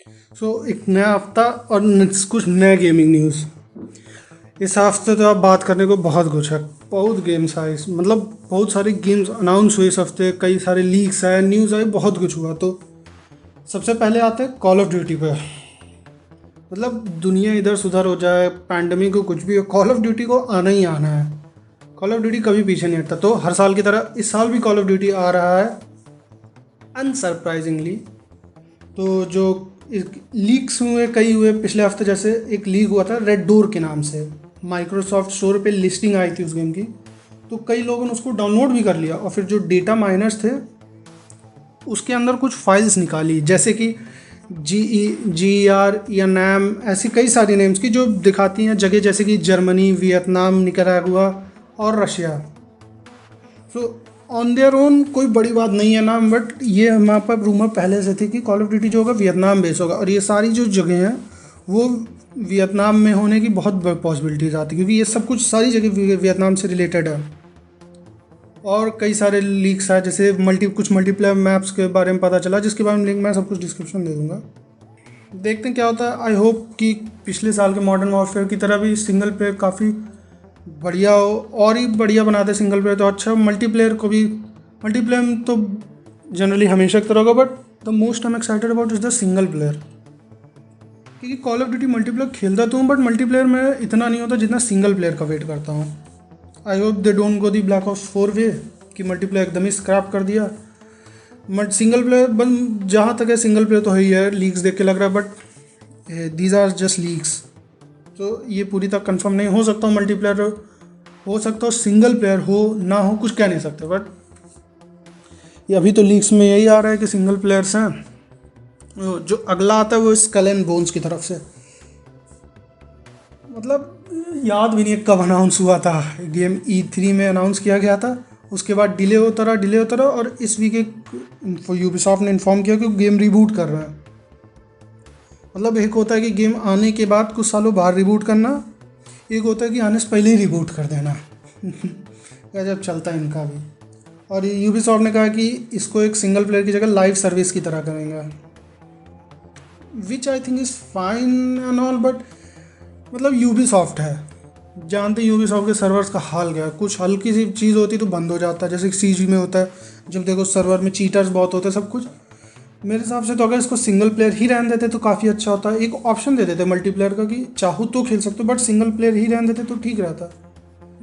एक नया हफ्ता और कुछ नए गेमिंग न्यूज़। इस हफ्ते तो आप बात करने को बहुत कुछ है। बहुत गेम्स आए मतलब बहुत सारे गेम्स अनाउंस हुए इस हफ्ते, कई सारे लीक्स आए, न्यूज़ आए, बहुत कुछ हुआ। तो सबसे पहले आते हैं कॉल ऑफ ड्यूटी पे। मतलब दुनिया इधर सुधर हो जाए, पैंडमिक को कुछ भी हो, कॉल ऑफ ड्यूटी को आना ही आना है। कॉल ऑफ ड्यूटी कभी पीछे नहीं हटता। तो हर साल की तरह इस साल भी कॉल ऑफ ड्यूटी आ रहा है अनसरप्राइजिंगली। तो जो लीक्स हुए, कई हुए पिछले हफ्ते। जैसे एक लीक हुआ था रेड डोर के नाम से, माइक्रोसॉफ्ट स्टोर पे लिस्टिंग आई थी उस गेम की। तो कई लोगों ने उसको डाउनलोड भी कर लिया और फिर जो डेटा माइनर्स थे उसके अंदर कुछ फाइल्स निकाली, जैसे कि GR या नैम, ऐसी कई सारी नेम्स की जो दिखाती हैं जगह, जैसे कि जर्मनी, वियतनाम, निकारागुआ और Russia. So on their own कोई बड़ी बात नहीं है नाम, बट ये हमारे पास रूमर पहले से थी कि कॉल ऑफ ड्यूटी जो होगा वियतनाम बेस होगा, और ये सारी जो जगह हैं वो वियतनाम में होने की बहुत पॉसिबिलिटीज़ आती है, क्योंकि ये सब कुछ सारी जगह वियतनाम से रिलेटेड है। और कई सारे लीक्स आए, जैसे कुछ मल्टीप्लेयर मैप्स के बारे में पता चला, जिसके बारे में लिंक मैं सब कुछ डिस्क्रिप्शन दे दूँगा। देखते हैं क्या होता है। आई होप कि पिछले साल के मॉडर्न वॉरफेयर की तरह भी सिंगल प्लेयर काफ़ी बढ़िया हो, और ही बढ़िया बना दे सिंगल प्लेयर तो अच्छा। मल्टीप्लेयर को भी, मल्टीप्लेयर तो जनरली हमेशा की तरह होगा, but the most I am excited about is the single player. क्योंकि कॉल ऑफ ड्यूटी मल्टीप्लेयर खेलता तो हूँ, बट मल्टीप्लेयर में इतना नहीं होता जितना सिंगल प्लेयर का वेट करता हूँ। I hope they don't go the black ops 4 वे कि मल्टीप्लेयर एकदम ही स्क्रैप कर दिया। बट सिंगल प्लेयर बन, जहाँ तक है सिंगल प्लेयर तो है ही है, लीक्स देख के लग रहा है, but these are just leaks. तो ये पूरी तरह कंफर्म नहीं हो सकता। मल्टीप्लेयर हो सकता हो, सिंगल प्लेयर हो ना हो, कुछ कह नहीं सकते। बट ये अभी तो लीक्स में यही आ रहा है कि सिंगल प्लेयर्स हैं। जो अगला आता है वो स्कल एंड बोन्स की तरफ से। मतलब याद भी नहीं है कब अनाउंस हुआ था गेम। E3 में अनाउंस किया गया था, उसके बाद डिले होता रहा और इस वीक एक यूबीसॉफ्ट ने इन्फॉर्म किया कि गेम रिबूट कर रहे हैं। मतलब एक होता है कि गेम आने के बाद कुछ सालों बाद रिबूट करना, एक होता है कि आने से पहले ही रिबूट कर देना। गजब चलता है इनका भी। और यूबीसॉफ्ट ने कहा कि इसको एक सिंगल प्लेयर की जगह लाइव सर्विस की तरह करेंगे, which I think is fine and all, but मतलब यूबीसॉफ्ट है, जानते यूबीसॉफ्ट के सर्वर्स का हाल क्या है। कुछ हल्की सी चीज़ होती तो बंद हो जाता है, जैसे सीजी में होता है, जब देखो सर्वर में चीटर्स बहुत होते हैं सब कुछ। मेरे हिसाब से तो अगर इसको सिंगल प्लेयर ही रहने देते तो काफ़ी अच्छा होता है। एक ऑप्शन दे देते मल्टीप्लेयर का कि चाहो तो खेल सकते हो, बट सिंगल प्लेयर ही रहने देते तो ठीक रहता।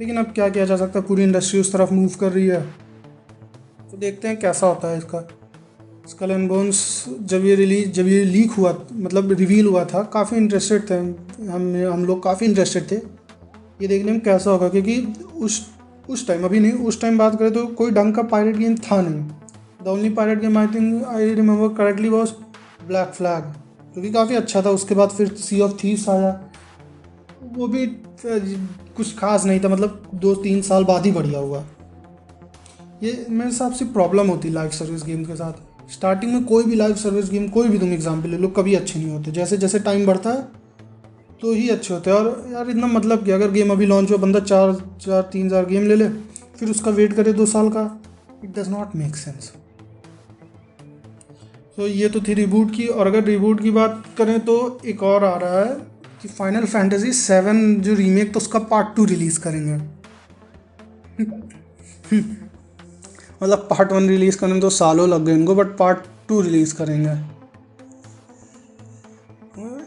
लेकिन अब क्या किया जा सकता है, पूरी इंडस्ट्री उस तरफ मूव कर रही है। तो देखते हैं कैसा होता है इसका। स्कल एंड बोन्स जब ये लीक हुआ, मतलब रिवील हुआ था, काफ़ी इंटरेस्टेड थे हम लोग काफ़ी इंटरेस्टेड थे ये देखने में कैसा होगा। क्योंकि उस टाइम, अभी नहीं, उस टाइम बात करें तो कोई ढंग का पायरेट गेम था नहीं। The only pirate game I think I remember correctly was black flag, जो कि काफ़ी अच्छा था। उसके बाद फिर सी ऑफ थीव्स आया, वो भी कुछ खास नहीं था, मतलब 2-3 साल बाद ही बढ़िया हुआ। ये मेरे हिसाब से प्रॉब्लम होती है लाइव सर्विस गेम के साथ। स्टार्टिंग में कोई भी लाइव सर्विस गेम, कोई भी तुम एग्जाम्पल ले लो, कभी अच्छे नहीं होते। जैसे जैसे टाइम बढ़ता है तो ही अच्छे होते हैं। और यार इतना मतलब कि अगर गेम अभी लॉन्च हुआ, बंदा 3,000 गेम ले ले, फिर उसका वेट करे 2 साल का, it does not make sense. तो ये तो थी रिबूट की। और अगर रिबूट की बात करें तो एक और आ रहा है कि फाइनल फैंटेसी 7 जो रीमेक, तो उसका पार्ट 2 रिलीज़ करेंगे। मतलब पार्ट 1 रिलीज़ करने में तो सालों लग गए इनको, बट पार्ट 2 रिलीज़ करेंगे।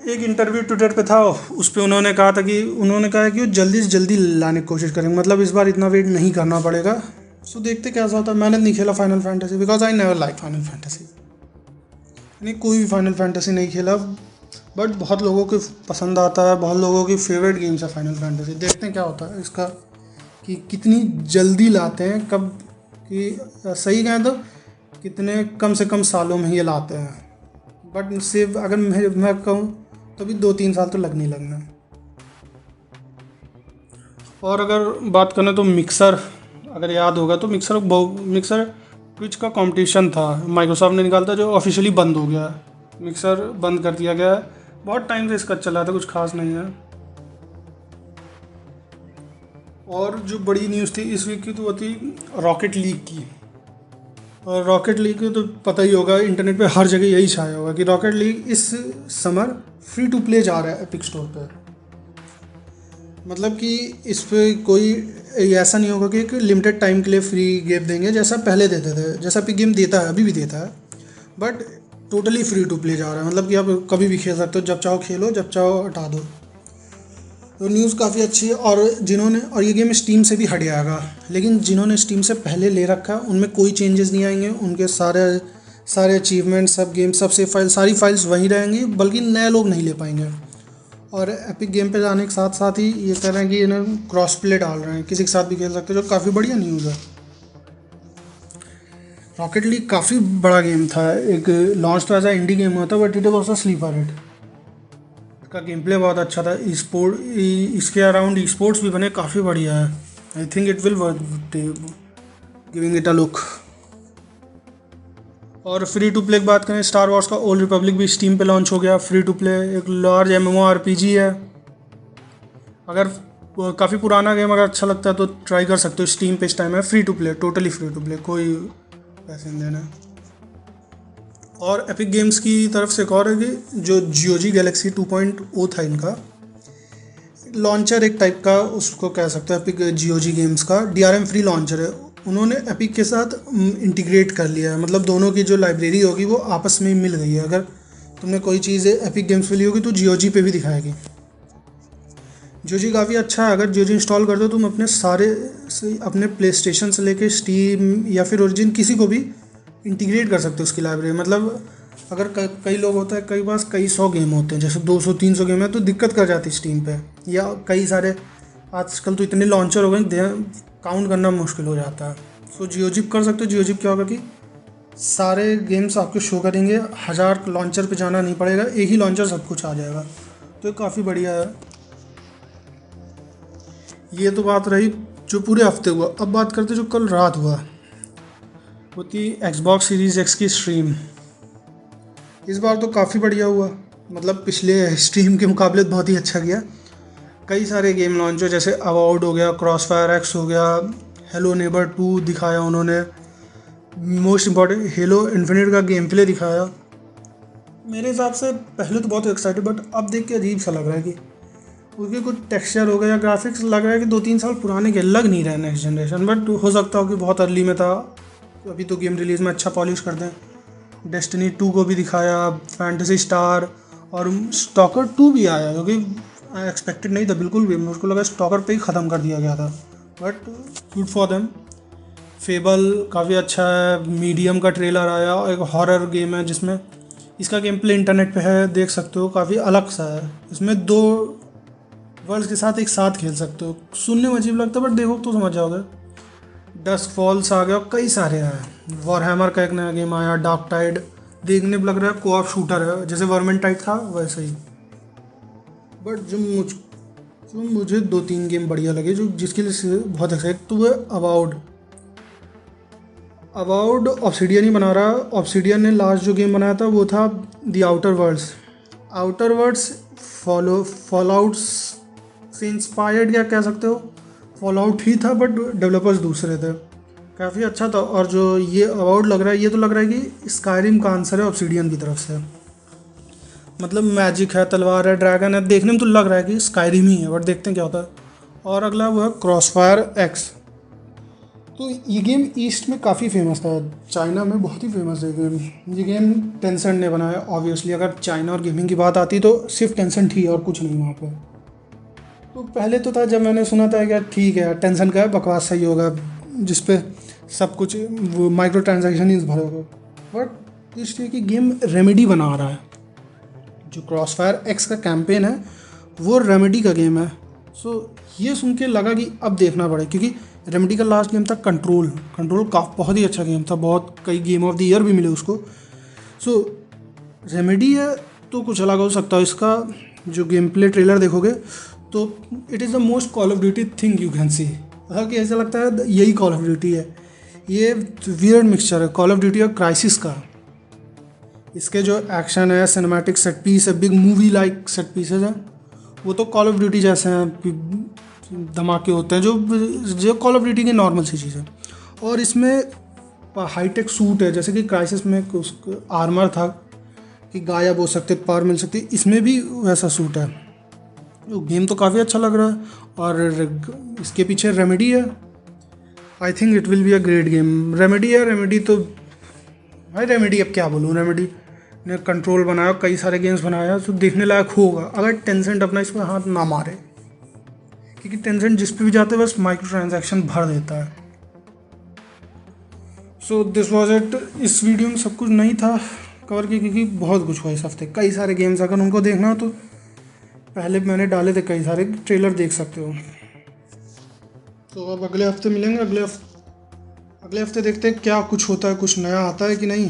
एक इंटरव्यू ट्विटर पे था, उस पर उन्होंने कहा कि वो जल्दी से जल्दी लाने की कोशिश करेंगे, मतलब इस बार इतना वेट नहीं करना पड़ेगा। सो देखते कैसा होता है। मैंने नहीं खेला final fantasy, because I never like final fantasy. नहीं, कोई भी फाइनल फैंटेसी नहीं खेला, बट बहुत लोगों को पसंद आता है, बहुत लोगों की फेवरेट गेम्स है फाइनल फैंटेसी। देखते हैं क्या होता है इसका, कि कितनी जल्दी लाते हैं, कब कि सही कहें तो कितने कम से कम सालों में ही ये लाते हैं। बट सिर्फ अगर मैं कहूँ तो भी 2-3 साल तो लगने लगना। और अगर बात करें तो मिक्सर, अगर याद होगा तो मिक्सर ट्विच का कंपटीशन था, माइक्रोसॉफ्ट ने निकाला था, जो ऑफिशियली बंद हो गया। मिक्सर बंद कर दिया गया है। बहुत टाइम से इसका चला था, कुछ खास नहीं है। और जो बड़ी न्यूज़ थी इस वीक की तो वो थी रॉकेट लीग की। और रॉकेट लीग तो पता ही होगा, इंटरनेट पे हर जगह यही छाया होगा कि रॉकेट लीग इस समर फ्री टू प्ले जा रहा है एपिक स्टोर पे। मतलब कि इस पे कोई ऐसा नहीं होगा कि एक लिमिटेड टाइम के लिए फ्री गेम देंगे जैसा पहले देते थे, जैसा एपिक गेम देता है अभी भी देता है, but totally free to play जा रहा है। मतलब कि आप कभी भी खेल सकते हो, जब चाहो खेलो, जब चाहो हटा दो। तो न्यूज़ काफ़ी अच्छी है। और ये गेम स्टीम से भी हट जाएगा, लेकिन जिन्होंने स्टीम से पहले ले रखा है उनमें कोई चेंजेस नहीं आएंगे। उनके सारे अचीवमेंट, सब गेम, सब सेव फाइल, सारी फाइल्स वहीं रहेंगी, बल्कि नए लोग नहीं ले पाएंगे। और एपिक गेम पे जाने के साथ साथ ही ये कह रहे हैं कि इन्हें क्रॉस प्ले डाल रहे हैं, किसी के साथ भी खेल सकते हो, जो काफ़ी बढ़िया न्यूज़ है। रॉकेट लीग काफ़ी बड़ा गेम था, एक लॉन्च तो एज इंडी गेम हुआ था, but it was a sleeper hit. इसका गेम प्ले बहुत अच्छा था। इसके अराउंड ई स्पोर्ट्स भी बने, काफ़ी बढ़िया है। I think it will giving it a look. और फ्री टू प्ले की बात करें, स्टार वॉर्स का ओल्ड रिपब्लिक भी स्टीम पे लॉन्च हो गया फ्री टू प्ले। एक लार्ज MMORPG है। अगर काफ़ी पुराना गेम अगर अच्छा लगता है तो ट्राई कर सकते हो। स्टीम पे इस टाइम है free to play, totally free to play, कोई पैसे नहीं देना। और एपिक गेम्स की तरफ से एक और है कि जो GOG गैलेक्सी 2.0 था इनका लॉन्चर, एक टाइप का उसको कह सकते हैं। एपिक GOG गेम्स का DRM फ्री लॉन्चर है, उन्होंने एपिक के साथ इंटीग्रेट कर लिया है। मतलब दोनों की जो लाइब्रेरी होगी वो आपस में मिल गई है। अगर तुमने कोई चीज़ एपिक गेम्स पे ली होगी तो GOG पे भी दिखाएगी। GOG काफ़ी अच्छा है। अगर GOG इंस्टॉल कर दो तुम अपने प्ले स्टेशन से लेके स्टीम या फिर ओरिजिन किसी को भी इंटीग्रेट कर सकते हो उसकी लाइब्रेरी। मतलब अगर कई लोग होता है, कई बार कई 100 गेम होते हैं, जैसे 200-300 गेम है तो दिक्कत कर जाती है स्टीम पे, या कई सारे आजकल तो इतने लॉन्चर हो गए काउंट करना मुश्किल हो जाता है। सो GOG कर सकते हो। GOG क्या होगा कि सारे गेम्स आपको शो करेंगे, 1000 लॉन्चर पे जाना नहीं पड़ेगा, एक ही लॉन्चर सब कुछ आ जाएगा। तो ये काफ़ी बढ़िया है। ये तो बात रही जो पूरे हफ्ते हुआ। अब बात करते जो कल रात हुआ, वो थी Xbox सीरीज़ X की स्ट्रीम। इस बार तो काफ़ी बढ़िया हुआ, मतलब पिछले स्ट्रीम के मुकाबले बहुत ही अच्छा गया। कई सारे गेम लॉन्च हो, जैसे अवॉर्ड हो गया, क्रॉसफायर X हो गया, हेलो नेबर 2 दिखाया उन्होंने, मोस्ट इम्पॉर्टेंट हेलो इन्फिनिट का गेम प्ले दिखाया। मेरे हिसाब से पहले तो बहुत एक्साइटेड, बट अब देख के अजीब सा लग रहा है कि उसके कुछ टेक्सचर हो गया या ग्राफिक्स लग रहा है कि 2-3 साल पुराने के, लग नहीं रहे नेक्स्ट जनरेशन। बट हो सकता हो कि बहुत अर्ली में था, अभी तो गेम रिलीज़ में अच्छा पॉलिश कर दें। डेस्टिनी 2 को भी दिखाया, फैंटेसी स्टार, और स्टॉकर 2 भी आया, क्योंकि एक्सपेक्टेड नहीं था बिल्कुल भी। मुझको लगा स्टॉकर पे ही ख़त्म कर दिया गया था, but good for them. Fable काफ़ी अच्छा है। मीडियम का ट्रेलर आया, एक हॉरर गेम है जिसमें इसका गेम प्ले इंटरनेट पे है, देख सकते हो, काफ़ी अलग सा है। इसमें 2 वर्ल्ड्स के साथ एक साथ खेल सकते हो। सुनने में अजीब लगता है बट देखो तो समझ जाओगे। डस्क फॉल्स आ गया, कई सारे हैं। वॉरहैमर का एक नया गेम आया, डार्क टाइड, देखने में लग रहा है कोऑप शूटर है, जैसे वर्मेंटाइड था वैसे ही। बट जो मुझे 2-3 गेम बढ़िया लगे, जो जिसके लिए बहुत एक्साइटेड, तो वो अबाउट ऑब्सिडियन ही बना रहा है। ऑब्सिडियन ने लास्ट जो गेम बनाया था वो था द आउटर वर्ल्ड्स फॉलआउट से इंस्पायर्ड, क्या कह सकते हो, फॉलआउट ही था बट डेवलपर्स दूसरे थे। काफ़ी अच्छा था। और जो ये अवार्ड लग रहा है, ये तो लग रहा है कि स्काईरिम का आंसर है ऑब्सिडियन की तरफ से। मतलब मैजिक है, तलवार है, ड्रैगन है, देखने में तो लग रहा है कि स्काईरिम ही है, बट देखते हैं क्या होता है। और अगला वो है क्रॉसफायर X। तो ये गेम ईस्ट में काफ़ी फेमस था, चाइना में बहुत ही फेमस है गेम। ये गेम टेंसेंट ने बनाया। ऑब्वियसली अगर चाइना और गेमिंग की बात आती तो सिर्फ टेंसेंट ही और कुछ नहीं वहाँ पर। तो पहले तो था, जब मैंने सुना था कि ठीक है टेंशन का है, बकवास सही होगा, जिसपे सब कुछ वो माइक्रो ट्रांजेक्शन ही भरे होगा। बट इस की गेम रेमेडी बना रहा है। जो क्रॉसफायर X का कैंपेन है वो रेमेडी का गेम है। सो ये सुन के लगा कि अब देखना पड़े, क्योंकि रेमेडी का लास्ट गेम था कंट्रोल बहुत ही अच्छा गेम था, बहुत कई गेम ऑफ द ईयर भी मिले उसको। सो रेमेडी है तो कुछ अलग हो सकता है। इसका जो गेम प्ले ट्रेलर देखोगे तो it is the most call of duty thing you can see. मतलब कि ऐसा लगता है यही कॉल ऑफ ड्यूटी है। ये वियर्ड मिक्सचर है कॉल ऑफ ड्यूटी और क्राइसिस का। इसके जो एक्शन है, सिनेमैटिक सेट पीस है, big movie like set pieces हैं, वो तो कॉल ऑफ ड्यूटी जैसे हैं, धमाके होते हैं जो कॉल ऑफ ड्यूटी की नॉर्मल सी चीज़ है। और इसमें हाईटेक सूट है, जैसे कि क्राइसिस में आर्मर था कि गायब हो सकते, पावर मिल सकती, इसमें भी वैसा सूट है। तो गेम तो काफ़ी अच्छा लग रहा है, और इसके पीछे रेमेडी है। I think it will be a great game. Remedy है, रेमेडी तो भाई रेमेडी अब क्या बोलूँ, रेमेडी ने कंट्रोल बनाया, कई सारे गेम्स बनाया, तो देखने लायक होगा अगर टेंसेंट अपना इस पर हाथ ना मारे, क्योंकि टेंसेंट जिस पे भी जाते हैं बस माइक्रो ट्रांजेक्शन भर देता है। So this was it. इस वीडियो में सब कुछ नहीं था कवर किया, क्योंकि बहुत कुछ हुआ इस हफ्ते, कई सारे गेम्स, अगर उनको देखना हो तो पहले मैंने डाले थे कई सारे, ट्रेलर देख सकते हो। तो अब अगले हफ्ते मिलेंगे, अगले हफ्ते देखते हैं क्या कुछ होता है, कुछ नया आता है कि नहीं।